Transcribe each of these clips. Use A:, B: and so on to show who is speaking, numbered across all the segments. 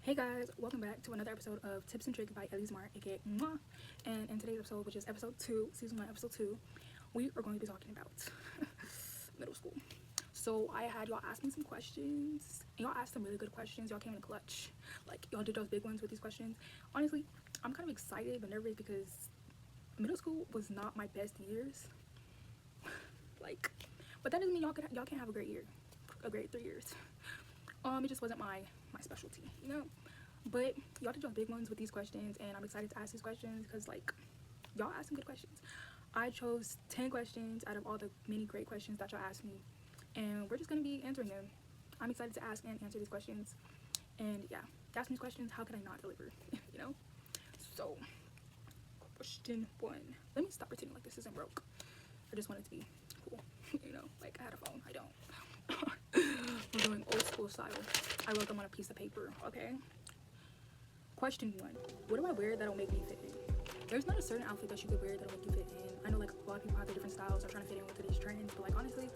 A: Hey guys, welcome back to another episode of Tips and Tricks by 𝕋𝕚𝕚𝕤𝕚, aka and in today's episode, which is episode 2, season 1, episode 2, we are going to be talking about middle school. So I had y'all ask me some questions, and y'all asked some really good questions. Y'all came in clutch. Like, y'all did those big ones with these questions. Honestly, I'm kind of excited but nervous because middle school was not my best years. But that doesn't mean y'all can't have a great year, a great 3 years. It just wasn't my specialty, you know. But y'all did y'all big ones with these questions, and I'm excited to ask these questions because, like, y'all asked some good questions. I chose 10 questions out of all the many great questions that y'all asked me, and we're just gonna be answering them. I'm excited to ask and answer these questions, and yeah, ask me these questions. How could I not deliver? You know. So, question 1. Let me stop pretending like this isn't broke. I just want it to be cool. You know, like I had a phone. I don't. We're doing old school style. I wrote them on a piece of paper, okay? Question 1. What do I wear that'll make me fit in? There's not a certain outfit that you could wear that'll make you fit in. I know, like, a lot of people have their different styles or trying to fit in with today's trends, but, like, honestly,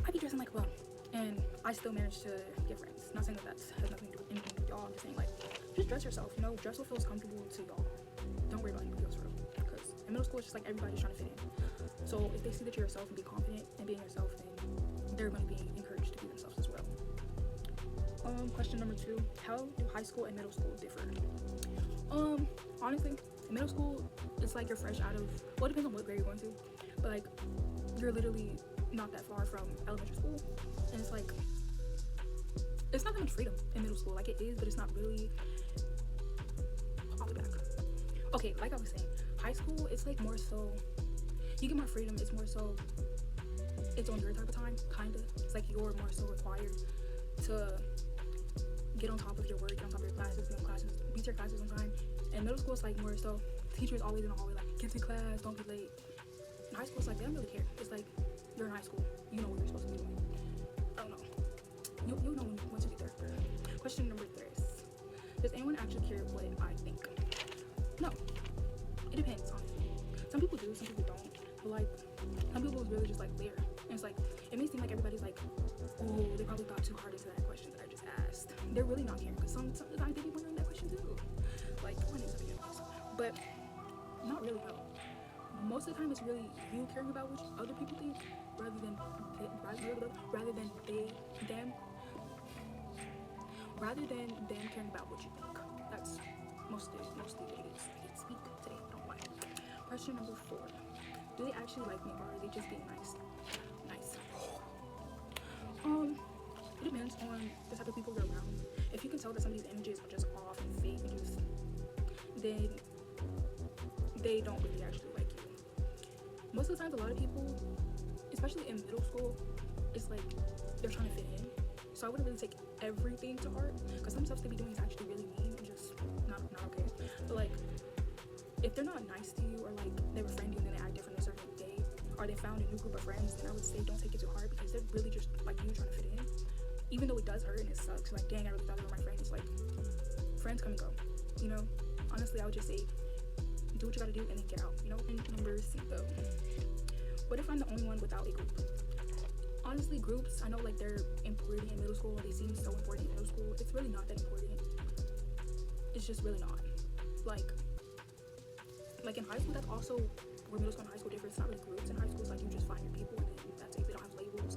A: I be dressing like a bum, and I still manage to get friends. Not saying that has nothing to do with anything with y'all. I'm just saying, like, just dress yourself, you know? Dress what feels comfortable to y'all. Don't worry about anybody else, for real. Because in middle school, it's just like everybody's trying to fit in. So if they see that you're yourself and be confident in being yourself, then they're going to be encouraged to be themselves as well. Question number 2. How do high school and middle school differ? Honestly, middle school, it's like you're fresh out of, well, it depends on what grade you're going to, but like, you're literally not that far from elementary school, and it's like, it's not that much freedom in middle school. Like, it is, but it's not really. I'll be back. Okay, like I was saying, high school, it's like more so, you get more freedom. It's more so, it's on your type of time, kind of. It's like you're more so required to get on top of your work, get on top of your classes, be to your classes on time. And middle school is like more so, teachers always in the hallway like, get to class, don't be late. In high school, it's like, they don't really care. It's like, you're in high school, you know what you're supposed to be doing. I don't know. You'll know once you get there. Question number 3. Does anyone actually care what I think? No. It depends, honestly. Some people do, some people don't. But like, some people is really just like there. And it's like, it may seem like everybody's like, oh, they probably thought too hard into that question that I just asked. They're really not caring, because sometimes they be wondering that question too. Like, my name's Sophia. But not really, no. Most of the time, it's really you caring about what other people think rather than them caring about what you think. That's mostly what it is. I can speak today, I don't like. Question number 4. Do they actually like me, or are they just being nice? It depends on the type of people you're around. If you can tell that some of these images are just off and fake and just, then they don't really actually like you. Most of the times, a lot of people, especially in middle school, it's like they're trying to fit in. So I wouldn't really take everything to heart, because some stuff they be doing is actually really mean and just not okay. But like, if they're not nice to you, or like they befriend you and then they act different a certain day, or they found a new group of friends, then I would say don't take it too hard, because they're really just like you trying to fit in. Even though it does hurt and it sucks, like, dang, I really thought they were my friends. It's like, friends come and go, you know. Honestly, I would just say do what you gotta do and then get out, you know. And number 6, though, what if I'm the only one without a group? Honestly, groups, I know like they're important in middle school, they seem so important in middle school. It's really not that important. It's just really not. Like in high school, that's also where middle school and high school differ. It's not really groups. In high school, it's like you just find your people and then that's it. They don't have labels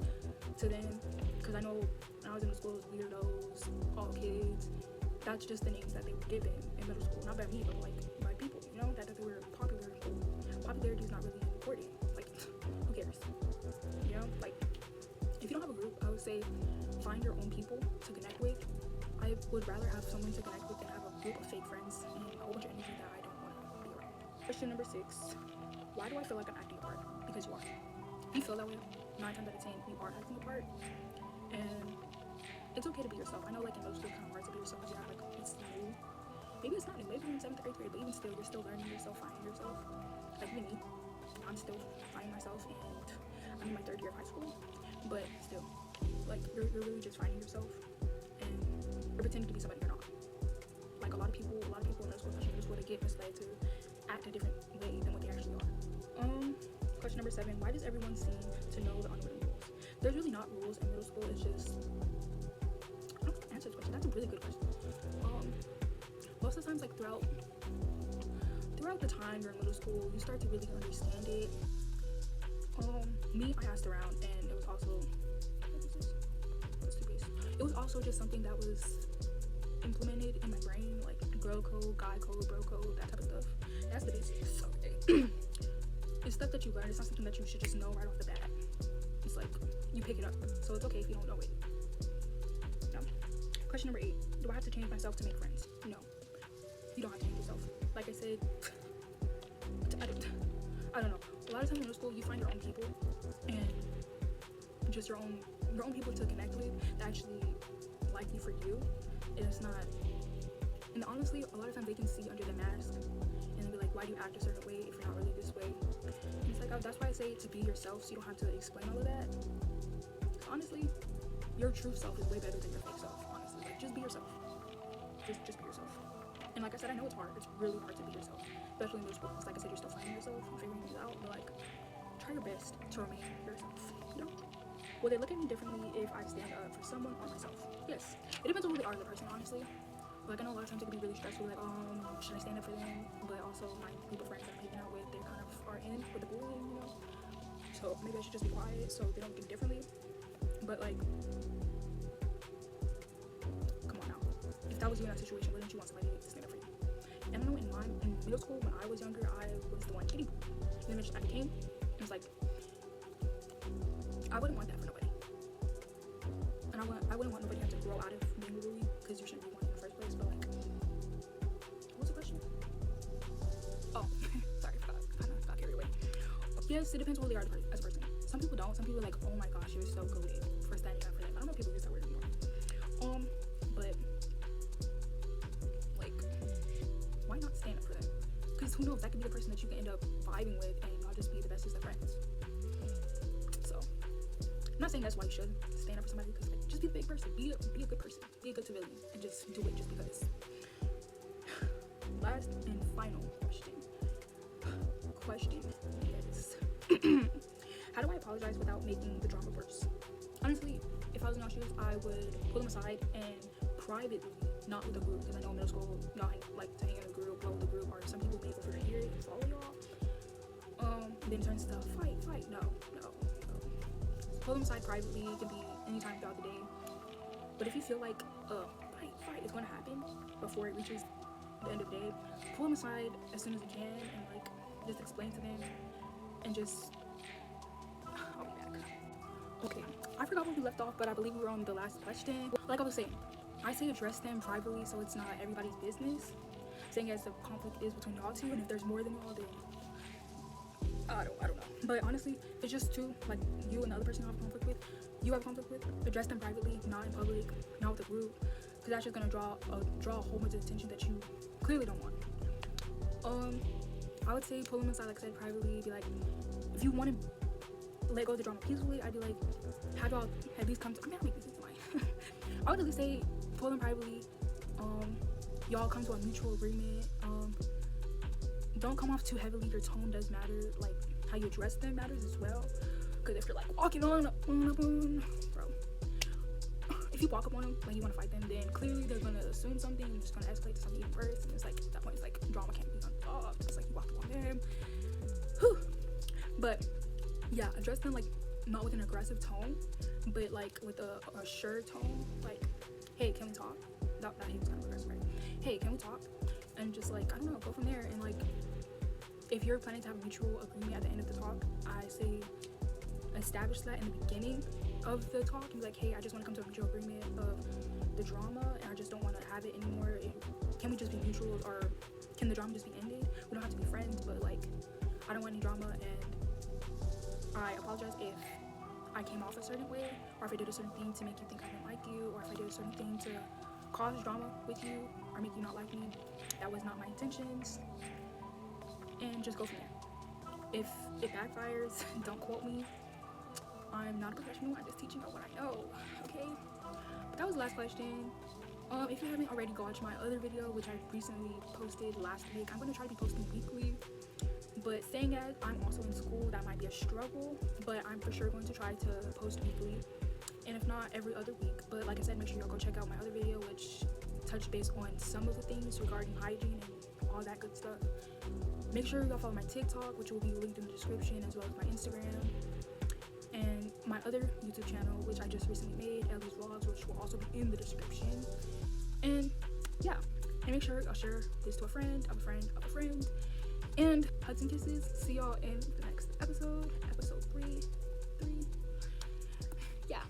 A: to them. Because I know when I was in the school, it was weirdos, all kids. That's just the names that they were given in middle school. Not by me, but like by people, you know, that they were popular in school. Popularity is not really important. Like, who cares? You know, like, if you don't have a group, I would say find your own people to connect with. I would rather have someone to connect with than have a group of fake friends and a whole bunch of energy that I don't want to be around. Question number 6. Why do I feel like I'm acting a part? Because you are. You feel that way. 9 times out of 10, you are acting a part. And it's okay to be yourself. I know, like, in middle school, it's kind of hard to be yourself because you're like, it's new. Maybe it's not new. Maybe you're in 7th or 8th grade, but even still, you're still learning yourself, finding yourself. Like me, I'm still finding myself, and I'm in my 3rd year of high school. But still, like, you're really just finding yourself, and you're pretending to be somebody you're not. Like, a lot of people in middle school, especially middle school, they get misled to act a different way than what they actually are. Question number 7. Why does everyone seem to know the unwritten rules? There's really not rules in middle school. It's just, I don't know how to answer this question. That's a really good question. times, like throughout the time during middle school, you start to really understand it. Me, I asked around, and it was also, what is this? That's toothpaste. It was also just something that was implemented in my brain, like girl code, guy code, bro code, that type of stuff. That's the basics. It's stuff that you learn. It's not something that you should just know right off the bat. It's like you pick it up, so it's okay if you don't know it. No. Question number 8: do I have to change myself to make friends? No, you don't have to change yourself. Like I said, I don't know. A lot of times in middle school, you find your own people and just your own people to connect with that actually like you for you. And it's not. And honestly, a lot of times they can see under the mask and they'll be like, why do you act a certain way if you're not really this way? And it's like, that's why I say to be yourself, so you don't have to explain all of that. Honestly, your true self is way better than your fake self. Honestly, like, just be yourself. Just be yourself. And like I said, I know it's hard. It's really hard to be yourself, especially in middle school. Because like I said, you're still finding yourself and figuring things out. But like, try your best to remain yourself. You know? Will they look at me differently if I stand up for someone or myself? Yes. It depends on who they are as a person, honestly. Like, I know a lot of times it can be really stressful, like, should I stand up for them? But also, my group of friends that I'm hanging out with, they kind of are in with the bullying, you know? So maybe I should just be quiet so they don't think differently. But like, come on now. If that was you in that situation, wouldn't you want somebody to stand up for you? And I know in middle school, when I was younger, I was the one getting bullied. And then I became, it was like, I wouldn't want that for nobody. And I wouldn't want nobody to have to grow out of being bullied, because you shouldn't be one in the first place. But like, what was the question? Oh, sorry, I got carried away. Yes, it depends on who they are as a person. Some people don't. Some people are like, oh my gosh, you're so good for standing up for them. I don't know if people use that word anymore. But like, why not stand up for them? Because who knows, that could be the person that you can end up vibing with, and y'all just be the bestest of friends. So, I'm not saying that's why you should stand up for somebody, because like, just be a big person, be a good person, be a good civilian, and just do it just because. Last and final question. Yes. How do I apologize without making the drama worse? Honestly, if I was in your shoes, I would pull them aside and privately, not with a group, because I know in middle school, y'all like to hang in a group, blow with the group, or some people may overhear it and follow y'all. Then turns to fight. No. Pull them aside privately. It can be anytime throughout the day. But if you feel like fight is going to happen before it reaches the end of the day, pull them aside as soon as you can and like just explain to them and just. I'll be back. Okay, I forgot where we left off, but I believe we were on the last question. Like I was saying, I say address them privately so it's not everybody's business. Saying as the conflict is between y'all two, and if there's more than y'all, then I don't know. But honestly, it's just two, like you and the other person you have conflict with, address them privately, not in public, not with a group, because that's just gonna draw a whole bunch of attention that you clearly don't want. I would say pull them aside, like I said, privately. Be like, if you want to let go of the drama peacefully, I'd be like, have y'all at least come to. I make this into mine. I would at least say pull them privately. Y'all come to a mutual agreement. Don't come off too heavily. Your tone does matter. Like how you address them matters as well. Because if you're like walking on up, bro, if you walk up on them when you want to fight them, then clearly they're gonna assume something and it's gonna escalate to something even worse. And it's like at that point, it's like drama can't be unsolved. It's like you walked up on them. Whew. But yeah, address them like not with an aggressive tone, but like with a sure tone. Like, hey, can we talk? That he was kind of aggressive, right? Hey, can we talk? And just like, I don't know, go from there. And like, if you're planning to have a mutual agreement at the end of the talk, I say establish that in the beginning of the talk. And be like, hey, I just want to come to a mutual agreement of the drama, and I just don't want to have it anymore. And can we just be mutual, or can the drama just be ended? We don't have to be friends, but like, I don't want any drama, and I apologize if I came off a certain way, or if I did a certain thing to make you think I didn't like you, or if I did a certain thing to cause drama with you or make you not like me. That was not my intentions. And just go from there. If it backfires, don't quote me. I'm not a professional. I'm just teaching you what I know. Okay? But that was the last question. If you haven't already, go watch my other video, which I recently posted last week. I'm going to try to be posting weekly. But saying as I'm also in school, that might be a struggle. But I'm for sure going to try to post weekly. And if not, every other week. But like I said, make sure y'all go check out my other video, which touch base on some of the things regarding hygiene and all that good stuff. Make sure y'all follow my TikTok, which will be linked in the description, as well as my Instagram and my other YouTube channel, which I just recently made, Ellie's Vlogs, which will also be in the description. And yeah, and make sure y'all share this to a friend of a friend of a friend. And hugs and kisses. See y'all in the next episode, episode 3. Yeah.